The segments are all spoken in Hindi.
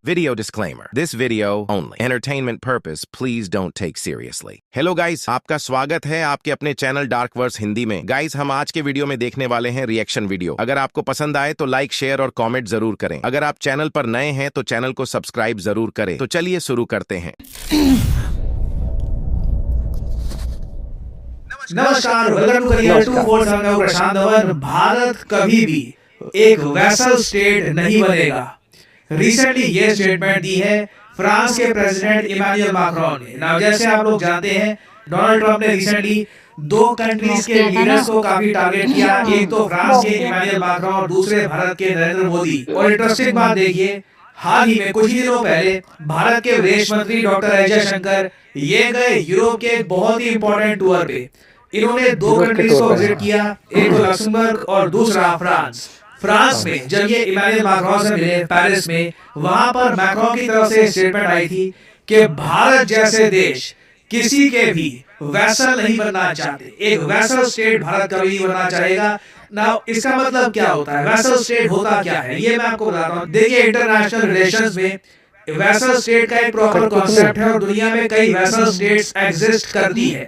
Video disclaimer. This video only. Entertainment purpose. Please don't take seriously. Hello guys, आपका स्वागत है आपके अपने चैनल डार्क वर्स हिंदी में। गाइस, हम आज के वीडियो में देखने वाले हैं रिएक्शन वीडियो। अगर आपको पसंद आए तो लाइक, शेयर और कमेंट जरूर करें। अगर आप चैनल पर नए हैं तो चैनल को सब्सक्राइब जरूर करें। तो चलिए शुरू करते हैं। नमस्कार, वेलकम टू करियर 247 में प्रशांत धवन। भारत कभी भी एक वैसल स्टेट नहीं बनेगा। रिसेंटली ये स्टेटमेंट दी है फ्रांस के प्रेसिडेंट इमैनुअल मैक्रोन ने। ना जैसे आप लोग जानते हैं, डोनाल्ड ट्रंप ने रिसेंटली दो कंट्रीज के लीडर्स को काफी टारगेट किया। एक तो फ्रांस के इमैनुअल मैक्रोन और दूसरे भारत के नरेंद्र मोदी। और इंटरेस्टिंग बात देखिए, हाल ही में कुछ ही दिनों पहले भारत के विदेश मंत्री डॉक्टर एस जयशंकर ये गए यूरोप के एक बहुत ही इंपॉर्टेंट टूर पे। इन्होंने दो कंट्रीज को विजिट किया, एक तो लक्समबर्ग और दूसरा फ्रांस। फ्रांस में जब ये इमैनुअल मैक्रोन से मिले पेरिस में, वहां पर मैक्रोन की तरफ से स्टेटमेंट आई थी कि भारत जैसे देश किसी के भी वैसल नहीं बनना चाहते। एक वैसल स्टेट भारत कभी नहीं बनना चाहेगा। ना इसका मतलब क्या होता है, वैसल स्टेट होता क्या है, ये मैं आपको बताता हूँ। देखिए, इंटरनेशनल रिलेशंस में वैसल स्टेट का एक प्रॉपर कॉन्सेप्ट है और दुनिया में कई वैसल स्टेट्स एग्जिस्ट करती है।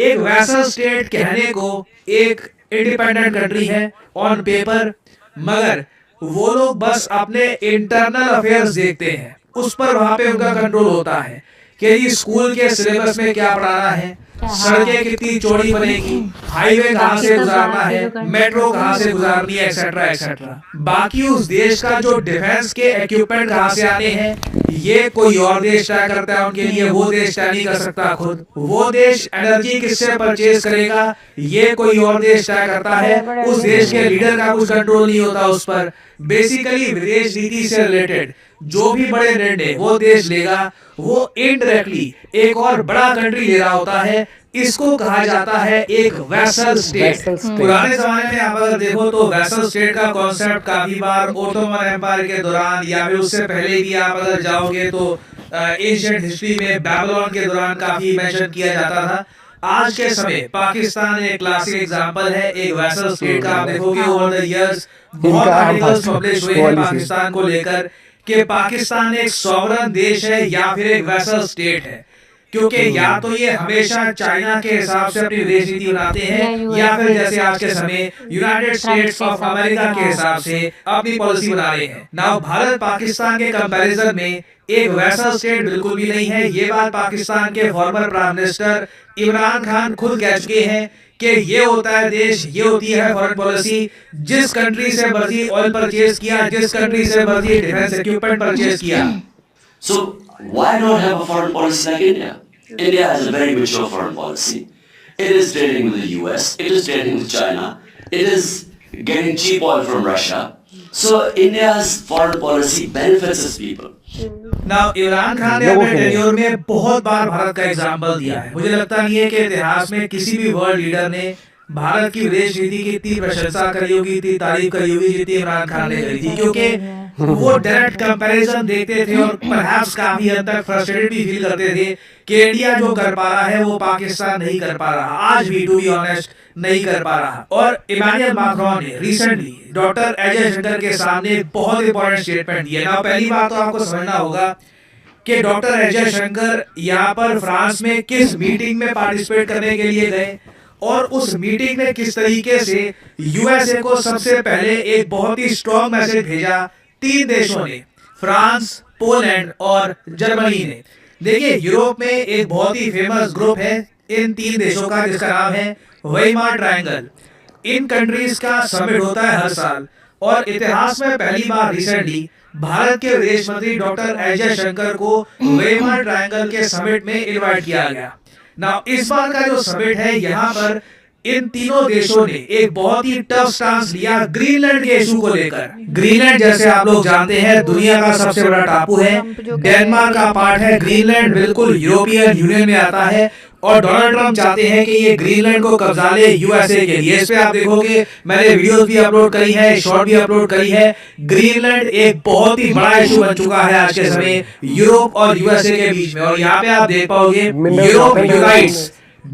एक वैसल स्टेट कहने को एक इंडिपेंडेंट कंट्री है ऑन पेपर, मगर वो लोग बस अपने इंटरनल अफेयर्स देखते हैं। उस पर वहां पे उनका कंट्रोल होता है कि ये स्कूल के सिलेबस में क्या पढ़ाना है, सड़कें कितनी चौड़ी बनेगी, हाईवे कहाँ से गुजारना है, मेट्रो कहाँ से गुजारनी है, एक्सेट्रा एक्सेट्रा। बाकी उस देश का जो डिफेंस के इक्विपमेंट कहाँ से आने हैं, ये कोई और देश तय करता है उनके लिए। वो देश तय नहीं कर सकता खुद। वो देश एनर्जी किससे परचेज करेगा, ये कोई और देश तय करता है। उस देश के लीडर का कुछ कंट्रोल नहीं होता उस पर। बेसिकली विदेश नीति से रिलेटेड जो भी बड़े निर्णय वो देश लेगा, वो इनडायरेक्टली एक और बड़ा कंट्री ले रहा होता है। इसको कहा जाता है एक वैसल स्टेट। पुराने जमाने में आप अगर देखो तो वैसल स्टेट का कॉन्सेप्ट काफी बार ओटोमन एम्पायर के दौरान या फिर उससे पहले भी आप अगर जाओगे तो एशियन हिस्ट्री में बैबलोन के दौरान काफी मेंशन किया जाता था। आज के समय पाकिस्तान एक क्लासिक एग्जांपल है एक वैसल स्टेट का। आप देखोगे ओवर द इयर्स बहुत आर्टिकल्स पब्लिश हुए हैं पाकिस्तान को लेकर कि पाकिस्तान एक सॉवरन देश है या फिर एक वैसल स्टेट है। क्योंकि या तो ये हमेशा चाइना के हिसाब से अपनी विदेश नीति बनाते हैं या फिर जैसे आज के समय यूनाइटेड स्टेट्स ऑफ अमेरिका के हिसाब से अपनी पॉलिसी बना रहे हैं। नाउ भारत पाकिस्तान के कंपैरिजन में एक वैसल स्टेट बिल्कुल भी नहीं है। ये बात पाकिस्तान के former prime minister Imran Khan खुद कह चुके हैं कि ये होता है देश, ये होती है फॉरेन पॉलिसी। जिस कंट्री से मर्जी ऑयल परचेज किया, जिस कंट्री से मर्जी डिफेंस इक्विपमेंट परचेज किया। So why not have a foreign policy like India? India has a very mature foreign policy. It is trading with the US, it is trading with China, it is getting cheap oil from Russia. So India's foreign policy benefits its people. Now, Imran Khan ने अपने टेन्योर में बहुत बार भारत का एग्जाम्पल दिया है। मुझे लगता नहीं है कि इतिहास में किसी भी वर्ल्ड लीडर ने भारत की विदेश नीति की इतनी प्रशंसा करी होगी, इतनी तारीफ करी होगी जितनी इमरान खान ने करी थी। क्योंकि वो डायरेक्ट कंपैरिजन देखते थे और परहैप्स काफी हद तक फ्रस्ट्रेटेड भी फील करते थे कि इंडिया जो कर पा रहा है वो पाकिस्तान नहीं कर पा रहा, आज भी टू बी ऑनेस्ट नहीं कर पा रहा। और इमैनुअल मैक्रोन ने रिसेंटली डॉक्टर एस जयशंकर के सामने बहुत इंपॉर्टेंट स्टेटमेंट दिया। ना पहली बात तो आपको समझना होगा कि डॉक्टर एस जयशंकर यहाँ पर फ्रांस में किस मीटिंग में पार्टिसिपेट करने के लिए गए और उस मीटिंग में किस तरीके से यूएसए को सबसे पहले एक बहुत ही स्ट्रॉन्ग मैसेज भेजा। तीन देशों ने, फ्रांस, पोलैंड और जर्मनी ने। देखिए, यूरोप में एक बहुत ही फेमस ग्रुप है इन तीन देशों का जिसका नाम है वेइमार ट्रायंगल। इन कंट्रीज का समिट होता है हर साल और इतिहास में पहली बार रिसेंटली भारत के विदेश मंत्री डॉक्टर एस जयशंकर को वेइमार ट्रायंगल के समिट में इनवाइट किया गया। ना इस बार का जो समिट है, यहाँ पर इन तीनों देशों ने एक बहुत ही टफ स्टांस लिया ग्रीनलैंड के इशू को लेकर। ग्रीनलैंड जैसे आप लोग जानते हैं दुनिया का सबसे बड़ा टापू है, डेनमार्क का पार्ट है। ग्रीनलैंड बिल्कुल यूरोपियन यूनियन में आता है और डोनाल्ड ट्रंप चाहते हैं कि ये ग्रीनलैंड को कब्जा ले यूएसए के लिए। इस पे आप देखोगे मैंने वीडियोस भी अपलोड करी है, शॉर्ट भी अपलोड करी है। ग्रीनलैंड एक बहुत ही बड़ा इशू बन चुका है आज के समय यूरोप और यूएसए के बीच में। और यहाँ पे आप देख पाओगे Europe unites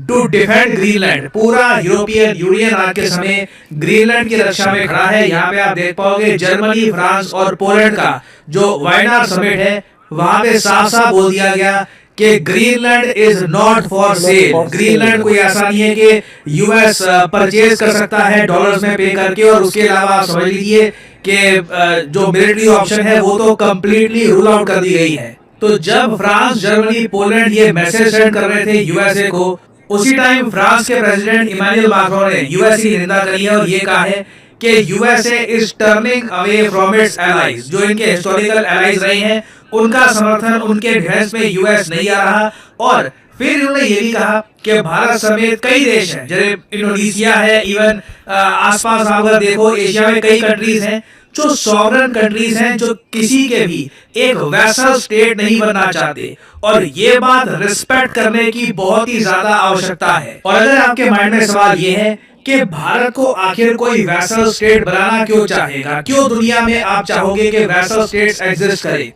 to defend Greenland. पूरा यूरोपियन यूनियन आज के समय ग्रीनलैंड की रक्षा में खड़ा है। यहाँ पे आप देख पाओगे जर्मनी, फ्रांस और पोलैंड का जो वाइनार समिट है, वहां पे साफ साफ बोल दिया गया कि Greenland is not for sale. Greenland कोई ऐसा नहीं है कि यूएस परचेज कर सकता है डॉलर्स में पे करके, और उसके अलावा आप समझ लीजिए कि जो मिलिट्री ऑप्शन है वो तो कंप्लीटली रूल आउट कर दी गई है। तो जब फ्रांस, जर्मनी, पोलैंड ये मैसेज सेंड कर रहे थे यूएसए को, उसी टाइम फ्रांस के प्रेसिडेंट इमैनुअल मैक्रोन ने यूएसए की निंदा करी है और ये कहा है कि USA is turning away from its allies. जो इनके हिस्टोरिकल एलाइज रहे हैं उनका समर्थन, उनके डिफेंस में यूएस नहीं आ रहा। और फिर उन्होंने ये भी कहा कि भारत समेत कई देश हैं, जैसे इंडोनेशिया है, इवन आसपास आप अगर देखो एशिया में कई कंट्रीज हैं जो सॉवरेन कंट्रीज हैं, जो किसी के भी एक वैसल स्टेट नहीं बनना चाहते, और ये बात रिस्पेक्ट करने की बहुत ही ज्यादा आवश्यकता है। और अगर आपके माइंड में सवाल ये है कि भारत को आखिर कोई वैसल स्टेट बनाना क्यों चाहेगा, क्यों दुनिया में आप चाहोगे कि वैसल स्टेट्स एग्जिस्ट करें?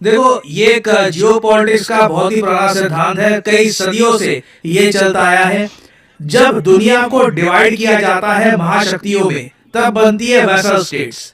देखो, ये एक जियोपॉलिटिक्स का बहुत ही पुराना सिद्धांत है, कई सदियों से ये चलता आया है। जब दुनिया को डिवाइड किया जाता है महाशक्तियों में, तब बनती है वैसल स्टेट्स।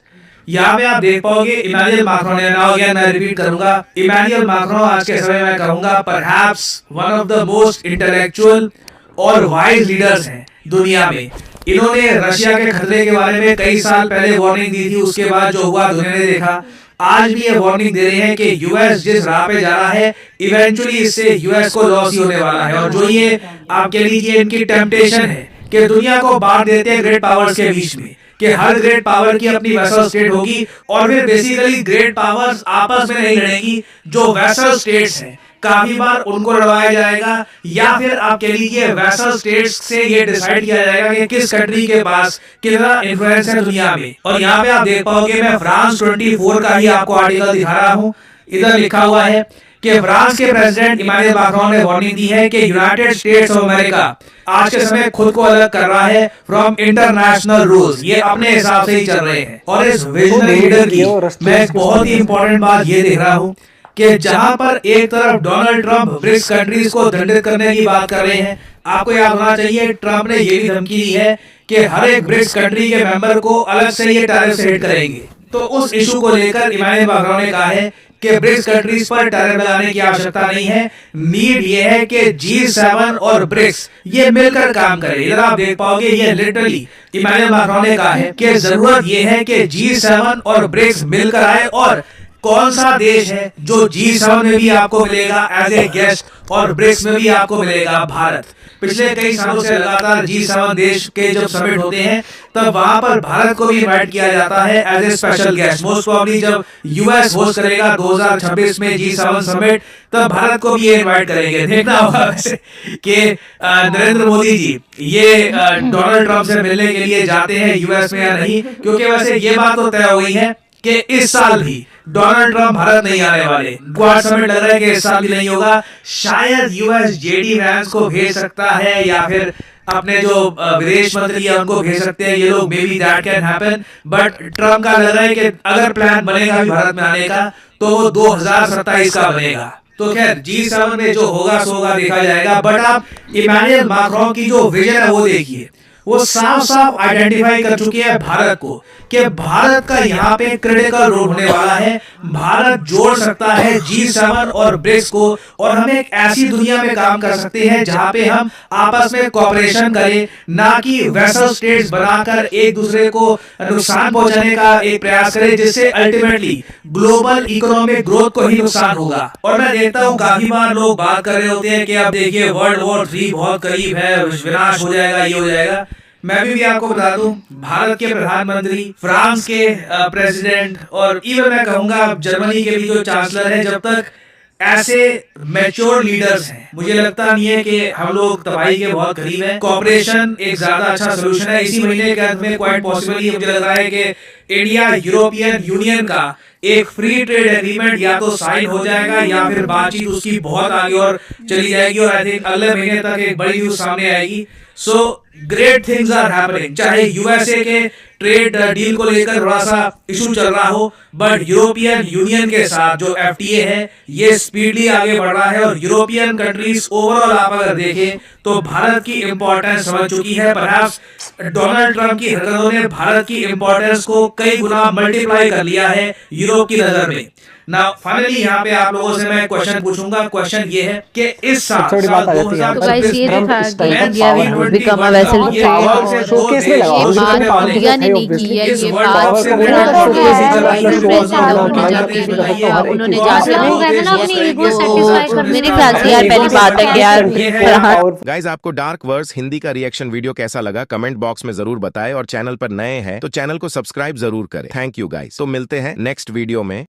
यहाँ पे आप देख पाओगे इमैनुअल मैक्रोन, नाउ अगेन मैं रिपीट करूंगा, इमैनुअल मैक्रोन आज के समय में कहूंगा perhaps one of the most intellectual और वाइज लीडर्स हैं दुनिया में। इन्होंने रशिया के खतरे के बारे में कई साल पहले वार्निंग दी थी, उसके बाद जो हुआ दुनिया ने देखा। आज भी ये वार्निंग दे रहे हैं कि यूएस जिस राह पे जा रहा है, इवेंचुअली इससे यूएस को लॉस ही होने वाला है। और जो ये आप कह लीजिए इनकी टेम्पटेशन है कि दुनिया को बांट देते हैं ग्रेट पावर्स के बीच में, कि हर ग्रेट पावर की अपनी वैसल स्टेट होगी, और फिर बेसिकली ग्रेट पावर्स आपस में नहीं लड़ेंगी। जो वैसल स्टेट्स हैं काफी बार उनको लड़वाया जाएगा, या फिर आप कह लीजिए वैसल स्टेट्स से ये डिसाइड किया जाएगा कि किस कंट्री के पास कितना इन्फ्लुएंस है दुनिया में। और यहाँ पे आप देख पाओगे, मैं फ्रांस 24 का ही आपको आर्टिकल दिखा रहा हूँ। इधर लिखा हुआ है कि फ्रांस के प्रेसिडेंट इमैनुअल मैक्रोन ने वार्निंग दी है कि यूनाइटेड स्टेट्स ऑफ अमेरिका आज के समय खुद को अलग कर रहा है फ्रॉम इंटरनेशनल रूल्स। ये अपने हिसाब से ही चल रहे हैं। और इस विजनरी लीडर की मैं एक बहुत ही इंपॉर्टेंट बात ये देख रहा हूँ कि जहां पर एक तरफ डोनाल्ड ट्रंप ब्रिक्स कंट्रीज को दंडित करने की बात कर रहे हैं, आपको याद होना चाहिए ट्रंप ने ये भी धमकी दी है कि हर एक ब्रिक्स कंट्री के मेंबर को अलग से ये टैरिफ से हिट करेंगे। तो उस इशू को लेकर इमैनुअल मैक्रोन ने कहा है कि ब्रिक्स कंट्रीज पर टैरिफ लगाने की आवश्यकता नहीं है, नीड ये है कि G7 और ब्रिक्स ये मिलकर काम करें। इधर आप देख पाओगे ये लिटरली इमैनुअल मैक्रोन ने कहा है कि जरूरत ये है कि G7 और ब्रिक्स मिलकर आए। और कौन सा देश है जो G7 में भी आपको मिलेगा एज ए गेस्ट और ब्रिक्स में भी आपको मिलेगा? भारत। पिछले कई सालों से लगातार G7 देश के जब समिट होते हैं तब वहां पर भारत को भी इनवाइट किया जाता है as a special guest. Most probably जब यूएस होस्ट करेगा 2026 में G7 समिट, तब भारत को भी ये इनवाइट करेंगे। देखना होगा वैसे कि नरेंद्र मोदी जी ये डोनाल्ड ट्रंप से मिलने के लिए जाते हैं यूएस में या नहीं, क्योंकि वैसे ये बात तो तय हो गई है कि इस साल भी डोनाल्ड ट्रंप भारत नहीं आने वाले। क्वाड समिट लग रहा है कि इस साल भी नहीं होगा। शायद यूएस जेडी वैंस को भेज सकता है, या फिर अपने जो विदेश मंत्री है उनको भेज सकते हैं ये लोग, may be that can happen. But Trump का लग रहा है कि अगर प्लान बनेगा भी भारत में आने का तो वो 2027 का बनेगा। तो खैर G7 में जो होगा सो होगा, देखा जाएगा। बट आप इमैनुअल मैक्रोन की जो विजन है वो देखिए, वो साफ साफ आइडेंटिफाई कर चुके हैं भारत को कि भारत का यहाँ पे क्रिटिकल रोल होने वाला है। भारत जोड़ सकता है G7 और ब्रिक्स को, और हम एक ऐसी दुनिया में काम कर सकते हैं जहाँ पे हम आपस में कोऑपरेशन करें, ना कि वैसल स्टेट्स बनाकर एक दूसरे को नुकसान पहुंचाने का एक प्रयास करें, जिससे अल्टीमेटली ग्लोबल इकोनॉमिक ग्रोथ को ही नुकसान होगा। और मैं देखता हूँ काफी बार लोग बात कर रहे होते हैं कि अब देखिए वर्ल्ड वॉर 3 बहुत करीब है, विनाश हो जाएगा, ये हो जाएगा। मैं भी आपको बता दूं, भारत के प्रधानमंत्री, फ्रांस के प्रेसिडेंट, और इवन मैं कहूंगा जर्मनी के भी जो चांसलर है, जब तक ऐसे मैच्योर लीडर्स हैं, मुझे लगता नहीं है कि हम लोग तबाही के बहुत करीब हैं। कोऑपरेशन एक ज्यादा अच्छा सोल्यूशन है। इसी महीने के अंत में क्वाइट पॉसिबली मुझे लग रहा है कि इंडिया यूरोपियन यूनियन का एक फ्री ट्रेड एग्रीमेंट या तो साइन हो जाएगा, या फिर बातचीत उसकी बहुत आगे और चली जाएगी, और आई थिंक अगले महीने तक एक बड़ी न्यूज सामने आएगी। So great things are happening. चाहे यूएसए के ट्रेड डील को लेकर थोड़ा सा इशू चल रहा हो, बट यूरोपियन यूनियन के साथ जो एफटीए है ये स्पीडली आगे बढ़ रहा है और यूरोपियन कंट्रीज ओवरऑल आप अगर देखें तो भारत की इंपॉर्टेंस समझ चुकी है। परहैप्स डोनाल्ड ट्रंप की हरकतों ने भारत की इंपॉर्टेंस को कई गुना मल्टीप्लाई कर लिया है यूरोप की नजर में। ना फाइनली यहाँ पे आप लोगों से मैं क्वेश्चन पूछूंगा। क्वेश्चन ये है कि इस साल तो गाइस ये देखा कि India will become a vessel showcase में लगा ये बात इंडिया ने नहीं की है, ये बात उन्होंने मेरे ख्याल से यार पहली बात है कि यार गाइज आपको डार्क वर्स हिंदी का रिएक्शन वीडियो कैसा लगा कमेंट बॉक्स में जरूर बताएं और चैनल पर नए हैं तो चैनल को सब्सक्राइब जरूर करें। Thank you guys. तो मिलते हैं नेक्स्ट वीडियो में।